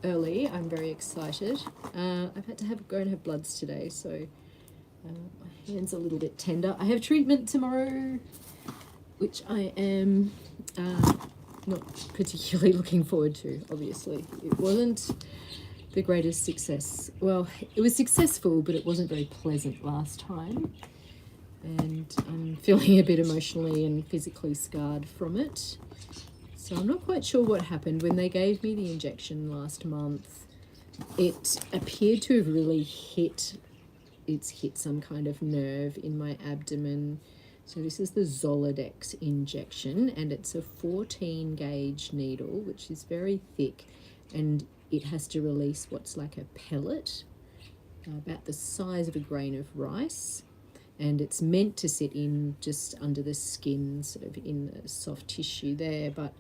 early. I'm very excited. I've had to go and have bloods today, so my hand's a little bit tender. I have treatment tomorrow, which I am not particularly looking forward to, obviously. It wasn't the greatest success. Well, it was successful, but it wasn't very pleasant last time. And I'm feeling a bit emotionally and physically scarred from it. So I'm not quite sure what happened. When they gave me the injection last month, it appeared to have really hit some kind of nerve in my abdomen. So this is the Zoladex injection, and it's a 14 gauge needle, which is very thick, and it has to release what's like a pellet, about the size of a grain of rice. And it's meant to sit in just under the skin, sort of in the soft tissue there. But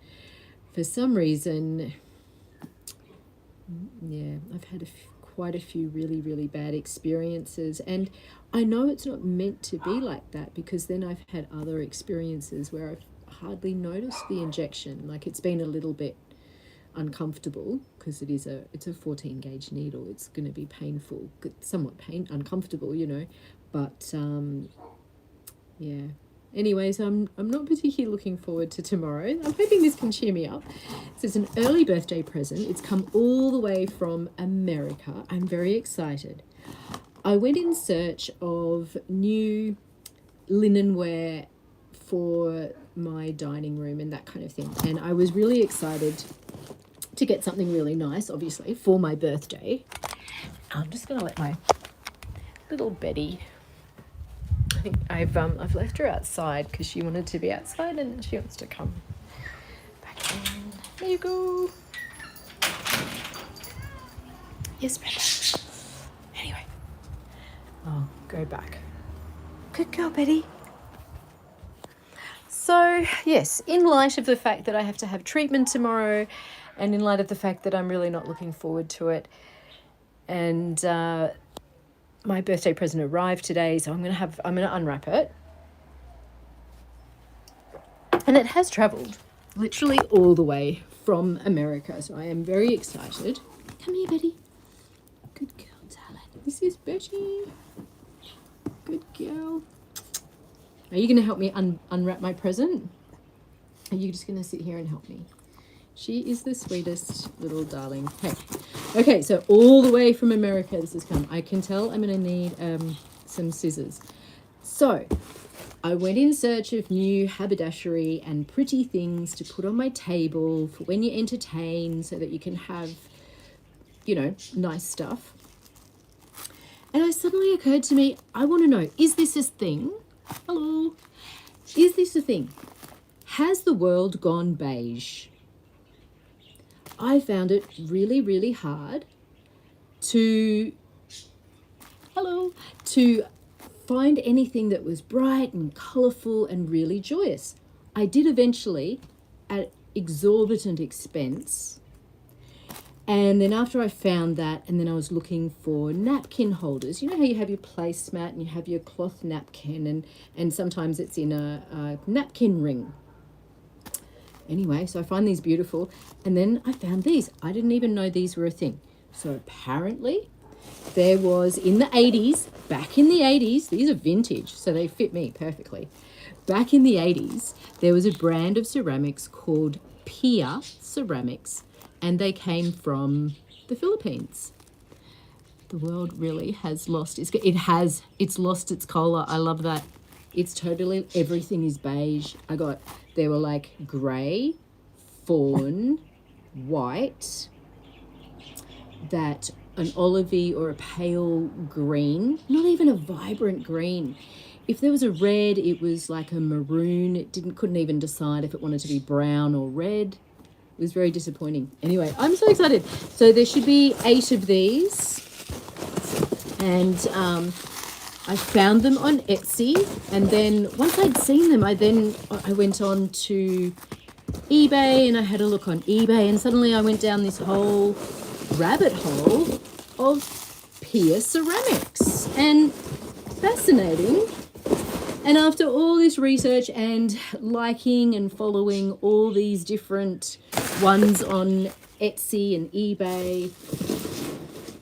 for some reason, yeah, I've had quite a few really, really bad experiences. And I know it's not meant to be like that, because then I've had other experiences where I've hardly noticed the injection. Like, it's been a little bit uncomfortable because it's a 14 gauge needle. It's going to be painful, somewhat uncomfortable, you know. But yeah. Anyways, I'm not particularly looking forward to tomorrow. I'm hoping this can cheer me up. So it's an early birthday present. It's come all the way from America. I'm very excited. I went in search of new linenware for my dining room and that kind of thing. And I was really excited to get something really nice, obviously, for my birthday. I'm just going to let my little Betty... I think I've left her outside because she wanted to be outside, and then she wants to come back in. There you go. Yes, Betty. Anyway, I'll go back. Good girl, Betty. So, yes, in light of the fact that I have to have treatment tomorrow, and in light of the fact that I'm really not looking forward to it, and my birthday present arrived today, so I'm gonna unwrap it. And it has travelled literally all the way from America, so I am very excited. Come here, Betty. Good girl, darling. This is Betty. Good girl. Are you gonna help me unwrap my present? Are you just gonna sit here and help me? She is the sweetest little darling. Hey. Okay, so all the way from America this has come. I can tell I'm going to need some scissors. So I went in search of new haberdashery and pretty things to put on my table for when you entertain, so that you can have, you know, nice stuff. And it suddenly occurred to me, I want to know, is this a thing? Hello? Is this a thing? Has the world gone beige? I found it really, really hard to find anything that was bright and colourful and really joyous. I did eventually, at exorbitant expense. And then after I found that, and then I was looking for napkin holders. You know how you have your placemat and you have your cloth napkin, and sometimes it's in a napkin ring. Anyway, so I find these beautiful, and then I found these. I didn't even know these were a thing. So apparently there was, in the 80s, back in the 80s, these are vintage, so they fit me perfectly. Back in the 80s, there was a brand of ceramics called Pia Ceramics, and they came from the Philippines. The world really has lost it's lost its color. I love that. It's totally, everything is beige. They were like grey, fawn, white, that an olivey or a pale green, not even a vibrant green. If there was a red, it was like a maroon. It couldn't even decide if it wanted to be brown or red. It was very disappointing. Anyway, I'm so excited. So there should be 8 of these, and I found them on Etsy, and then once I'd seen them, I went on to eBay, and I had a look on eBay, and suddenly I went down this whole rabbit hole of Pia ceramics. And fascinating. And after all this research and liking and following all these different ones on Etsy and eBay.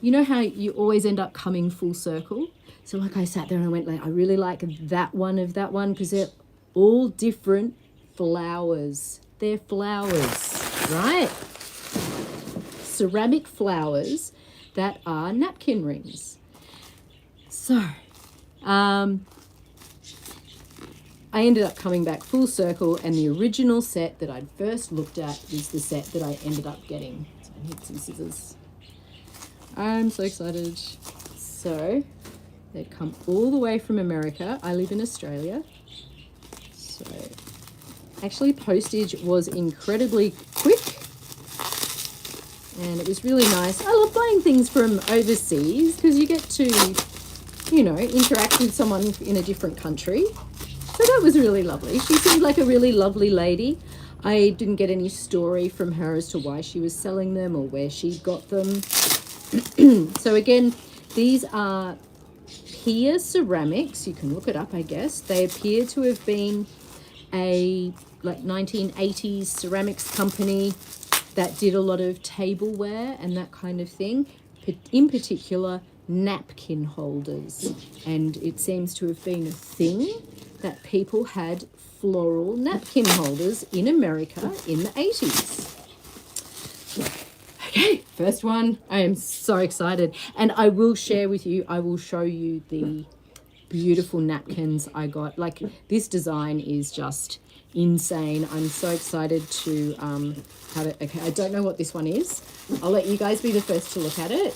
You know how you always end up coming full circle? So like I sat there and I went like, I really like that one of that one because they're all different flowers. They're flowers, right? Ceramic flowers that are napkin rings. So, I ended up coming back full circle, and the original set that I'd first looked at is the set that I ended up getting. So I need some scissors. I'm so excited. So they'd come all the way from America. I live in Australia. So actually postage was incredibly quick, and it was really nice. I love buying things from overseas because you get to, you know, interact with someone in a different country. So that was really lovely. She seemed like a really lovely lady. I didn't get any story from her as to why she was selling them or where she got them. So again, these are Pier Ceramics. You can look it up, I guess. They appear to have been a like 1980s ceramics company that did a lot of tableware and that kind of thing. In particular, napkin holders. And it seems to have been a thing that people had floral napkin holders in America in the 80s. Okay, first one. I am so excited. And I will share with you, I will show you the beautiful napkins I got. Like, this design is just insane. I'm so excited to have it. Okay, I don't know what this one is. I'll let you guys be the first to look at it.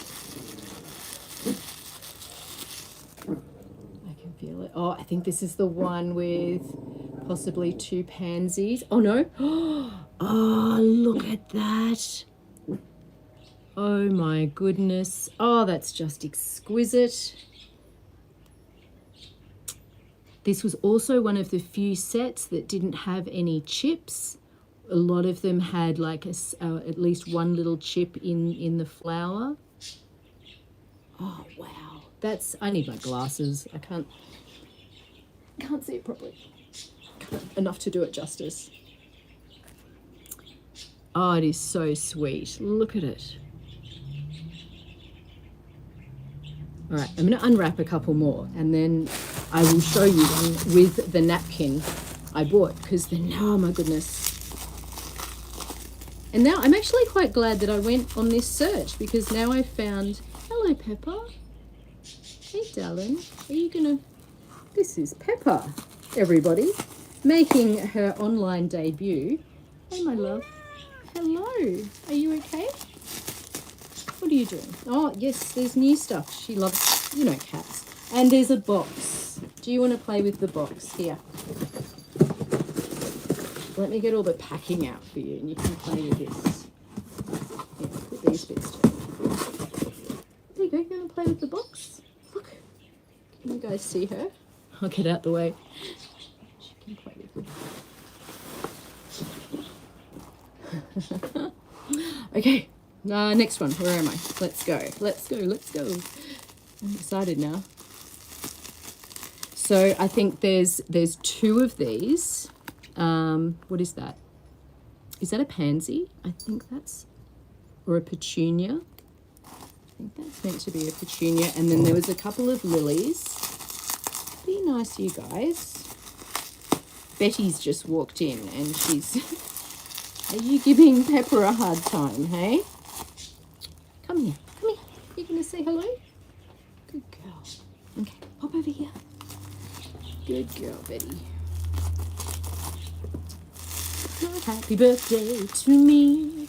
I can feel it. Oh, I think this is the one with possibly two pansies. Oh, no. Oh, look at that. Oh, my goodness. Oh, that's just exquisite. This was also one of the few sets that didn't have any chips. A lot of them had like at least one little chip in the flower. Oh, wow. I need my glasses. I can't see it properly. Enough to do it justice. Oh, it is so sweet. Look at it. All right, I'm going to unwrap a couple more and then I will show you one with the napkin I bought because then, oh my goodness. And now I'm actually quite glad that I went on this search because now I've found, hello Pepper. Hey darling, are you going to, this is Pepper, everybody, making her online debut. Hey my love, hello, are you okay? What are you doing? Oh, yes, there's new stuff. She loves, you know, cats. And there's a box. Do you want to play with the box? Here. Let me get all the packing out for you and you can play with this. Here, put these bits down. There you go. You want to play with the box? Look. Can you guys see her? I'll get out the way. She can play with it. Okay. Next one. Where am I? Let's go. Let's go. Let's go. I'm excited now. So I think there's two of these. What is that? Is that a pansy? I think that's, or a petunia. I think that's meant to be a petunia. And then there was a couple of lilies. Be nice, you guys. Betty's just walked in and she's, are you giving Pepper a hard time, hey? Come here. Come here. You going to say hello? Good girl. Okay, pop over here. Good girl, Betty. Happy birthday to me.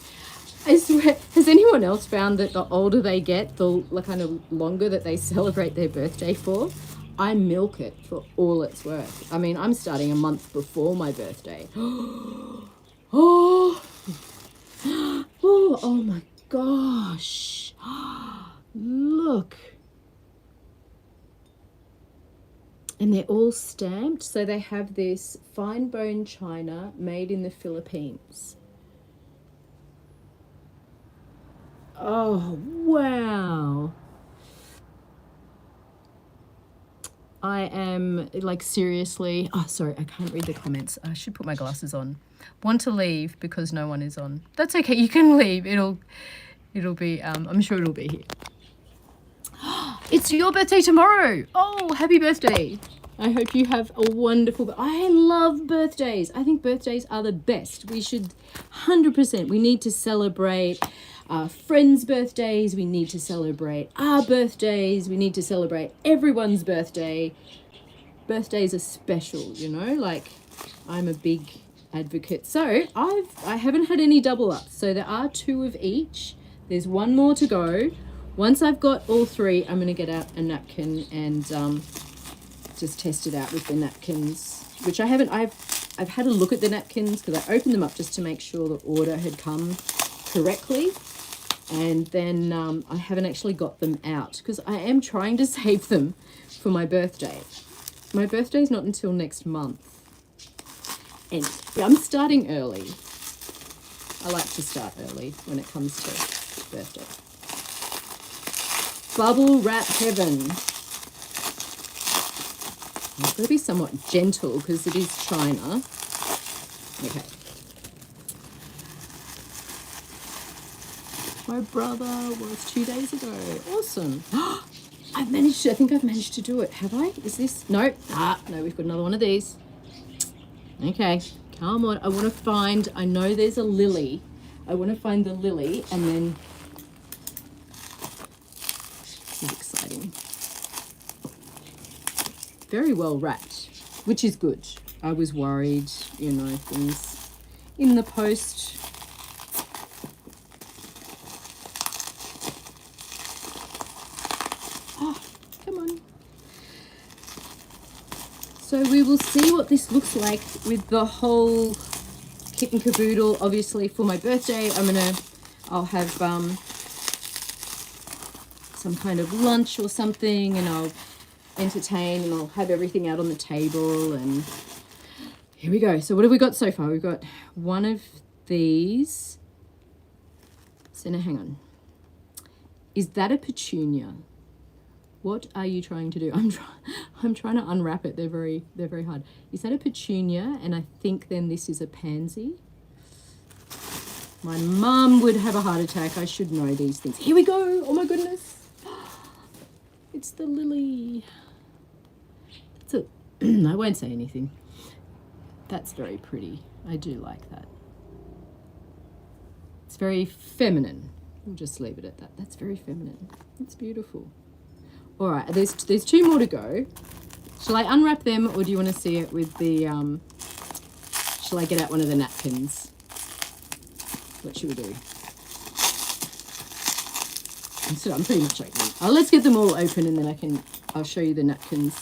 I swear, has anyone else found that the older they get, the kind of longer that they celebrate their birthday for? I milk it for all it's worth. I mean, I'm starting a month before my birthday. Oh, oh my gosh. Look. And they're all stamped. So they have this fine bone china made in the Philippines. Oh, wow. I am like seriously, oh, sorry, I can't read the comments. I should put my glasses on. want to leave because no one is on. That's okay. You can leave. It'll be. I'm sure it'll be here. It's your birthday tomorrow. Oh, happy birthday. I hope you have a wonderful... I love birthdays. I think birthdays are the best. We should 100%. We need to celebrate our friends' birthdays. We need to celebrate our birthdays. We need to celebrate everyone's birthday. Birthdays are special, you know, like I'm a big advocate. So I haven't had any double ups. So there are 2 of each. There's 1 more to go. Once I've got all 3, I'm going to get out a napkin and just test it out with the napkins, which I haven't. I've had a look at the napkins because I opened them up just to make sure the order had come correctly. And then I haven't actually got them out because I am trying to save them for my birthday. My birthday's not until next month. And I'm starting early. I like to start early when it comes to birthday. Bubble wrap heaven. I've got to be somewhat gentle because it is China. Okay. My brother was 2 days ago. Awesome. I think I've managed to do it. Have I? Is this? No. No, we've got another one of these. Okay. Come on. I know there's a lily. I want to find the lily and then... This is exciting. Very well wrapped, which is good. I was worried, you know, things in the post. Oh, come on. So we will see what this looks like with the whole kit and caboodle. Obviously, for my birthday, I'll have some kind of lunch or something, and I'll entertain and I'll have everything out on the table. And here we go. So what have we got so far? We've got one of these. So now hang on. Is that a petunia? What are you trying to do? I'm trying to unwrap it. They're very hard. Is that a petunia? And I think then this is a pansy. My mum would have a heart attack. I should know these things. Here we go. Oh my goodness. It's the lily. I won't say anything. That's very pretty. I do like that. It's very feminine. We'll just leave it at that. That's very feminine. It's beautiful. All right, there's 2 more to go. Shall I unwrap them, or do you want to see it with the... Shall I get out one of the napkins? What should we do? I'm pretty much open. Let's get them all open, and then I'll show you the napkins.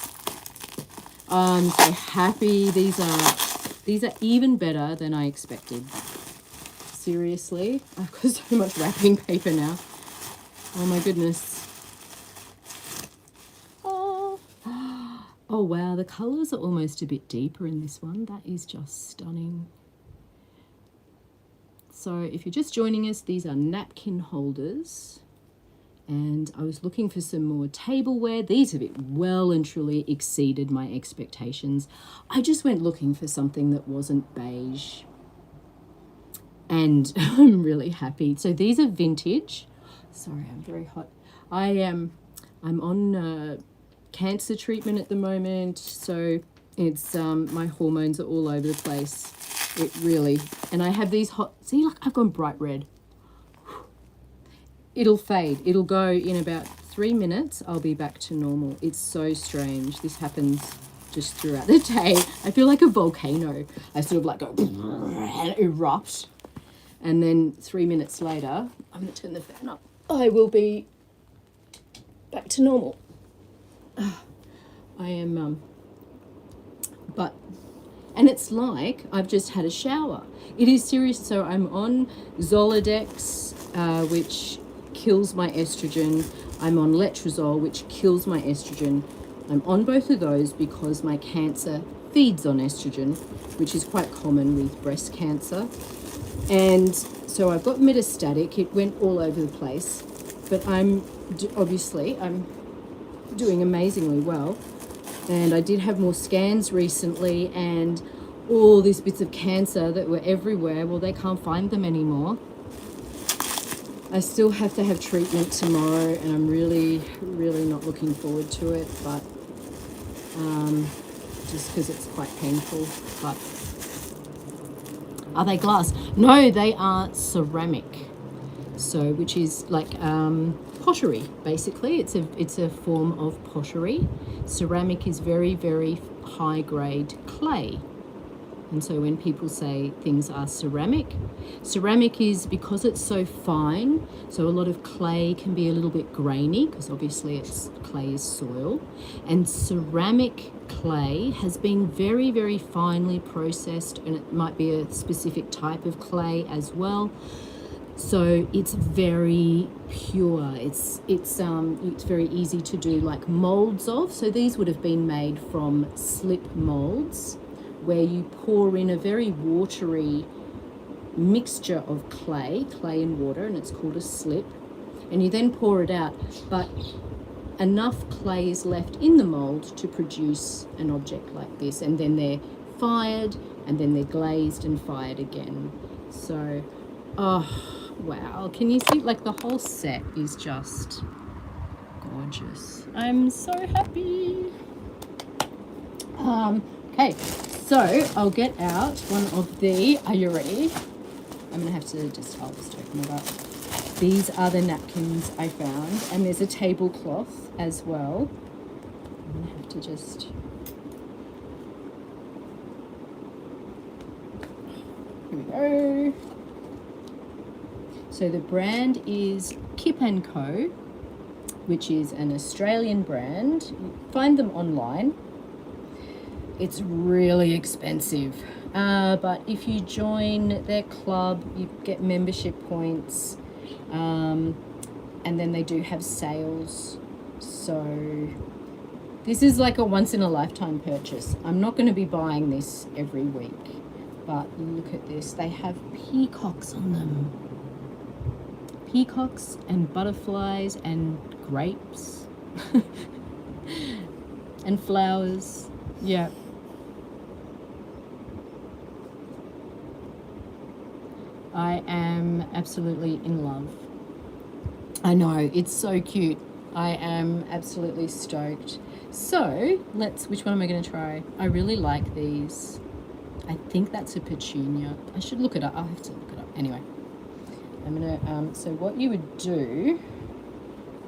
I'm so happy. These are even better than I expected. Seriously, I've got so much wrapping paper now. Oh my goodness. Oh wow, the colours are almost a bit deeper in this one. That is just stunning. So if you're just joining us, these are napkin holders. And I was looking for some more tableware. These have well and truly exceeded my expectations. I just went looking for something that wasn't beige. And I'm really happy. So these are vintage. Sorry, I'm very hot. I'm on cancer treatment at the moment. So it's my hormones are all over the place. It really, and I have these hot, see, look, I've gone bright red. It'll fade. It'll go in about 3 minutes. I'll be back to normal. It's so strange. This happens just throughout the day. I feel like a volcano. I sort of like go and erupt. And then 3 minutes later, I'm going to turn the fan up. I will be back to normal. I am, and it's like I've just had a shower. It is serious. So I'm on Zoladex, which kills my estrogen. I'm on letrozole, which kills my estrogen. I'm on both of those because my cancer feeds on estrogen, which is quite common with breast cancer. And so I've got metastatic. It went all over the place, but I'm doing amazingly well. And I did have more scans recently, and all these bits of cancer that were everywhere. Well, they can't find them anymore. I still have to have treatment tomorrow, and I'm really, really not looking forward to it, but just because it's quite painful. But are they glass? No, they are ceramic. So, which is like pottery, basically. It's a form of pottery. Ceramic is very, very high grade clay. And so when people say things are ceramic is because it's so fine. So a lot of clay can be a little bit grainy because obviously clay is soil. And ceramic clay has been very, very finely processed, and it might be a specific type of clay as well. So it's very pure. It's very easy to do like molds of. So these would have been made from slip molds, where you pour in a very watery mixture of clay and water, and it's called a slip, and you then pour it out, but enough clay is left in the mold to produce an object like this, and then they're fired, and then they're glazed and fired again. So, oh wow, can you see, like, the whole set is just gorgeous. I'm so happy. Okay, so I'll get out one of the, are you ready? I'm gonna have to I'll just open it up. These are the napkins I found, and there's a tablecloth as well. I'm gonna have to just, here we go. So the brand is Kip & Co, which is an Australian brand. You find them online. It's really expensive, but if you join their club, you get membership points, and then they do have sales. So this is like a once-in-a-lifetime purchase. I'm not going to be buying this every week, but look at this. They have peacocks on them. Peacocks and butterflies and grapes and flowers. Yeah. I am absolutely in love. I know, it's so cute. I am absolutely stoked. So, which one am I going to try? I really like these. I think that's a petunia. I should look it up. I'll have to look it up. Anyway, I'm going to, so what you would do,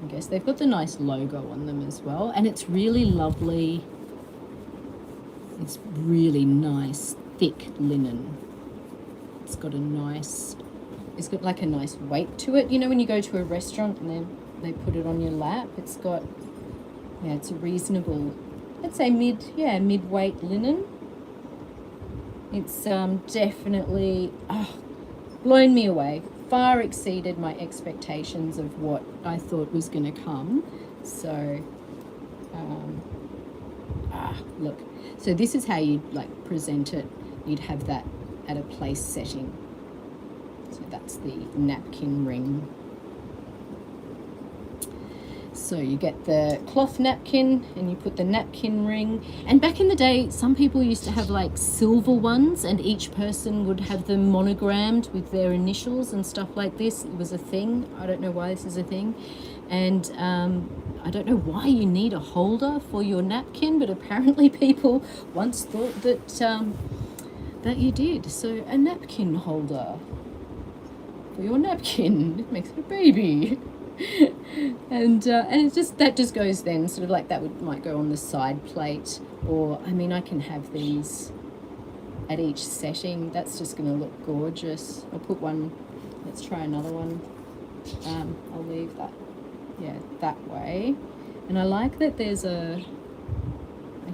I guess they've got the nice logo on them as well. And it's really lovely. It's really nice, thick linen. It's got like a nice weight to it. You know when you go to a restaurant and they put it on your lap, it's got, yeah, it's a reasonable, let's say mid-weight linen. It's definitely blown me away. Far exceeded my expectations of what I thought was going to come. So, look. So this is how you'd like present it. You'd have that at a place setting. So that's the napkin ring. So you get the cloth napkin and you put the napkin ring. And back in the day, some people used to have like silver ones, and each person would have them monogrammed with their initials and stuff like this. It was a thing. I don't know why this is a thing. And I don't know why you need a holder for your napkin, but apparently people once thought that you did. So a napkin holder for your napkin. It makes it a baby. And it just goes then sort of like that might go on the side plate, or I mean I can have these at each setting. That's just going to look gorgeous. I'll put one. Let's try another one. I'll leave that, yeah, that way. And I like that there's I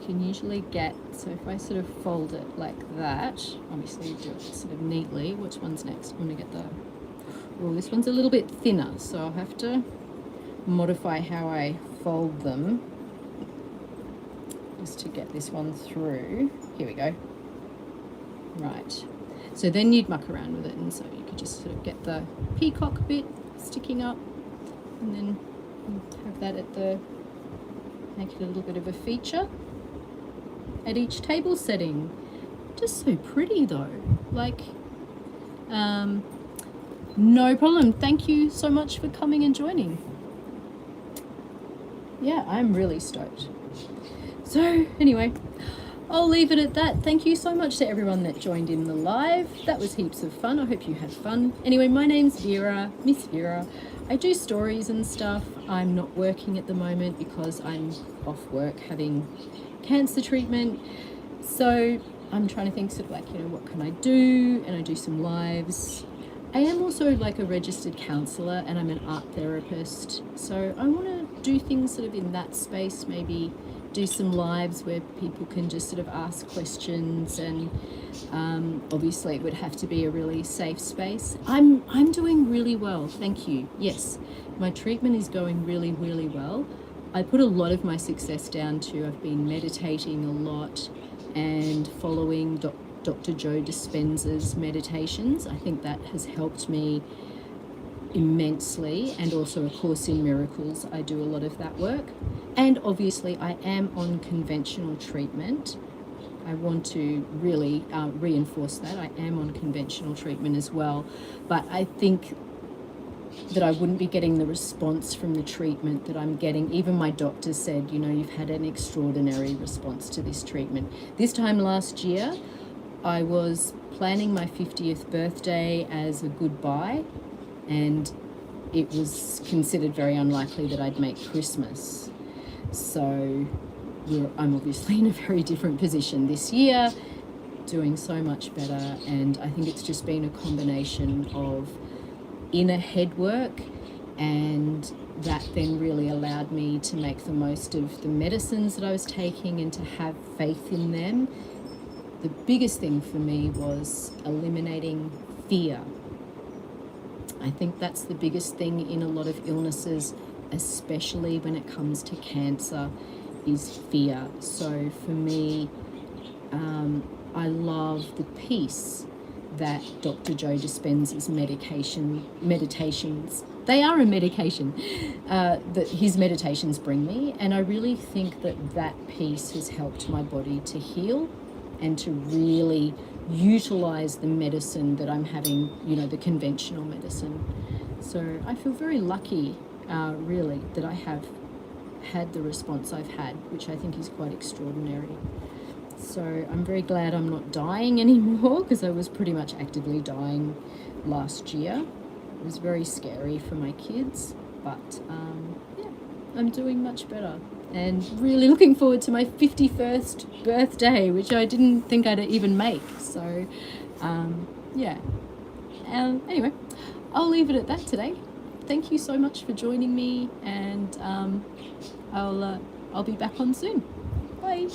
can usually get, so if I sort of fold it like that, obviously you do it sort of neatly. Which one's next? I'm going to get well, this one's a little bit thinner, so I'll have to modify how I fold them just to get this one through. Here we go. Right. So then you'd muck around with it, and so you could just sort of get the peacock bit sticking up, and then have that make it a little bit of a feature at each table setting. Just so pretty though. Like, no problem. Thank you so much for coming and joining. Yeah, I'm really stoked. So anyway, I'll leave it at that. Thank you so much to everyone that joined in the live. That was heaps of fun. I hope you had fun. Anyway, my name's Vera, Miss Vera. I do stories and stuff. I'm not working at the moment because I'm off work having cancer treatment. So I'm trying to think sort of like, what can I do? And I do some lives. I am also like a registered counsellor and I'm an art therapist. So I want to do things sort of in that space, maybe do some lives where people can just sort of ask questions, and obviously it would have to be a really safe space. I'm doing really well, thank you. Yes, my treatment is going really, really well. I put a lot of my success down to I've been meditating a lot and following Dr. Joe Dispenza's meditations. I think that has helped me immensely, and also A Course in Miracles. I do a lot of that work. And obviously I am on conventional treatment. I want to really reinforce that. I am on conventional treatment as well, but I think that I wouldn't be getting the response from the treatment that I'm getting. Even my doctor said, you've had an extraordinary response to this treatment. This time last year, I was planning my 50th birthday as a goodbye, and it was considered very unlikely that I'd make Christmas. So I'm obviously in a very different position this year, doing so much better, and I think it's just been a combination of inner head work, and that then really allowed me to make the most of the medicines that I was taking and to have faith in them. The biggest thing for me was eliminating fear. I think that's the biggest thing in a lot of illnesses, especially when it comes to cancer, is fear. So for me, I love the peace that Dr. Joe Dispenza's meditations, they are a medication, that his meditations bring me. And I really think that peace has helped my body to heal and to really utilize the medicine that I'm having, the conventional medicine. So I feel very lucky, really, that I have had the response I've had, which I think is quite extraordinary. So I'm very glad I'm not dying anymore, because I was pretty much actively dying last year. It was very scary for my kids, but yeah, I'm doing much better. And really looking forward to my 51st birthday, which I didn't think I'd even make. So, yeah. Anyway, I'll leave it at that today. Thank you so much for joining me, and I'll be back on soon. Bye.